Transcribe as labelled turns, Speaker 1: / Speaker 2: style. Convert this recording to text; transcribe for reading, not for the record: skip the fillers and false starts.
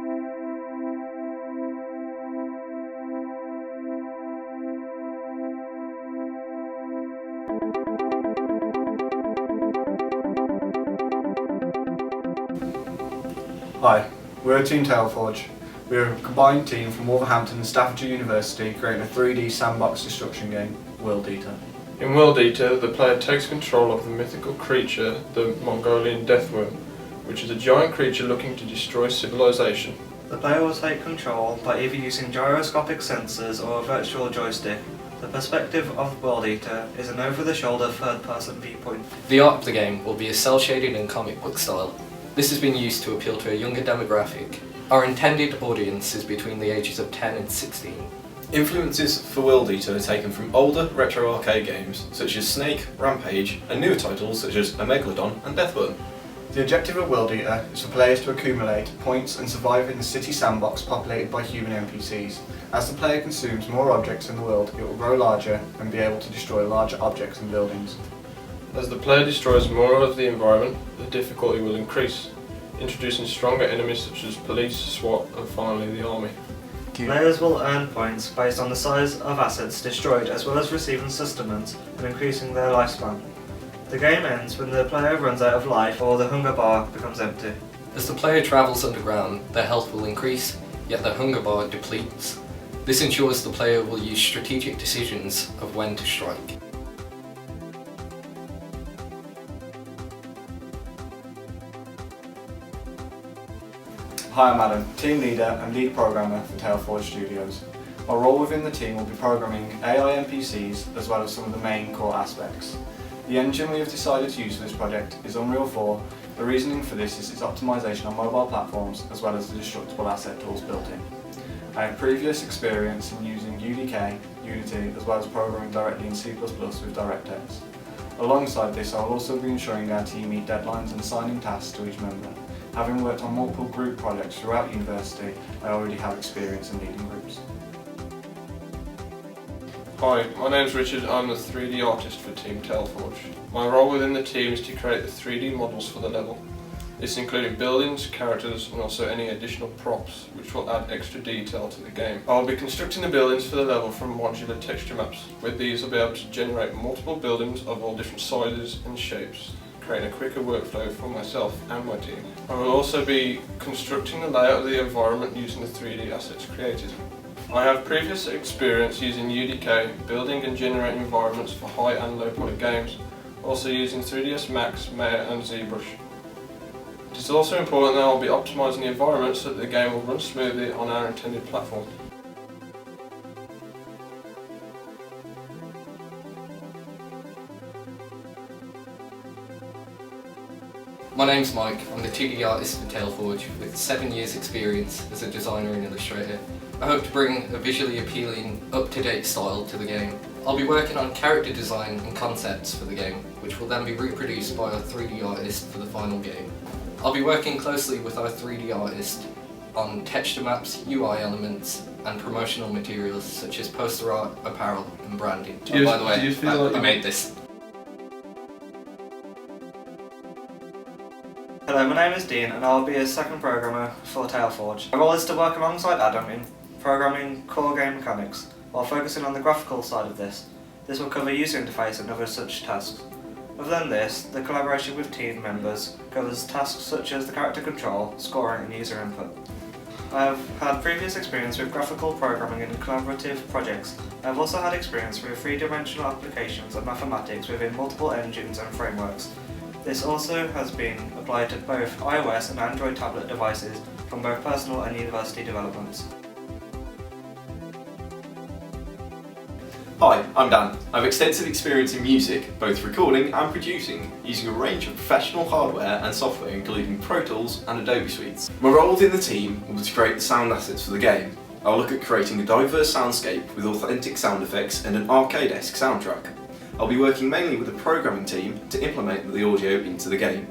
Speaker 1: Hi, we're Team Taleforge. We're a combined team from Wolverhampton and Staffordshire University creating a 3D sandbox destruction game, World Eater.
Speaker 2: In World Eater, the player takes control of the mythical creature, the Mongolian Deathworm, which is a giant creature looking to destroy civilization.
Speaker 3: The player will take control by either using gyroscopic sensors or a virtual joystick. The perspective of World Eater is an over-the-shoulder third-person viewpoint.
Speaker 4: The art of the game will be a cel-shaded and comic book style. This has been used to appeal to a younger demographic. Our intended audience is between the ages of 10 and 16.
Speaker 5: Influences for World Eater are taken from older retro arcade games such as Snake, Rampage, and newer titles such as Megalodon and Deathworm.
Speaker 1: The objective of World Eater is for players to accumulate points and survive in the city sandbox populated by human NPCs. As the player consumes more objects in the world, it will grow larger and be able to destroy larger objects and buildings.
Speaker 2: As the player destroys more of the environment, the difficulty will increase, introducing stronger enemies such as police, SWAT, and finally the army.
Speaker 3: Players will earn points based on the size of assets destroyed as well as receiving sustenance and increasing their lifespan. The game ends when the player runs out of life or the hunger bar becomes empty.
Speaker 4: As the player travels underground, their health will increase, yet their hunger bar depletes. This ensures the player will use strategic decisions of when to strike.
Speaker 1: Hi, I'm Adam, team leader and lead programmer for Taleforge Studios. My role within the team will be programming AI NPCs as well as some of the main core aspects. The engine we have decided to use for this project is Unreal 4. The reasoning for this is its optimization on mobile platforms as well as the destructible asset tools built in. I have previous experience in using UDK, Unity, as well as programming directly in C++ with DirectX. Alongside this, I will also be ensuring our team meet deadlines and assigning tasks to each member. Having worked on multiple group projects throughout university, I already have experience in leading groups.
Speaker 2: Hi, my name's Richard. I'm the 3D artist for Team Taleforge. My role within the team is to create the 3D models for the level. This including buildings, characters, and also any additional props, which will add extra detail to the game. I'll be constructing the buildings for the level from modular texture maps. With these, I'll be able to generate multiple buildings of all different sizes and shapes, creating a quicker workflow for myself and my team. I will also be constructing the layout of the environment using the 3D assets created. I have previous experience using UDK, building and generating environments for high and low poly games, also using 3ds Max, Maya and ZBrush. It is also important that I will be optimising the environment so that the game will run smoothly on our intended platform.
Speaker 4: My name's Mike. I'm the 2D artist for Taleforge with 7 years experience as a designer and illustrator. I hope to bring a visually appealing, up-to-date style to the game. I'll be working on character design and concepts for the game, which will then be reproduced by our 3D artist for the final game. I'll be working closely with our 3D artist on texture maps, UI elements, and promotional materials such as poster art, apparel, and branding. By the way, I made this.
Speaker 3: Hello, my name is Dean and I'll be a second programmer for Taleforge. My role is to work alongside Adam in programming core game mechanics, while focusing on the graphical side of this. This will cover user interface and other such tasks. Other than this, the collaboration with team members covers tasks such as the character control, scoring and user input. I have had previous experience with graphical programming and collaborative projects. I have also had experience with three-dimensional applications of mathematics within multiple engines and frameworks. This also has been applied to both iOS and Android tablet devices from both personal and university developments.
Speaker 5: Hi, I'm Dan. I have extensive experience in music, both recording and producing, using a range of professional hardware and software including Pro Tools and Adobe Suites. My role within the team will be to create the sound assets for the game. I'll look at creating a diverse soundscape with authentic sound effects and an arcade-esque soundtrack. I'll be working mainly with the programming team to implement the audio into the game.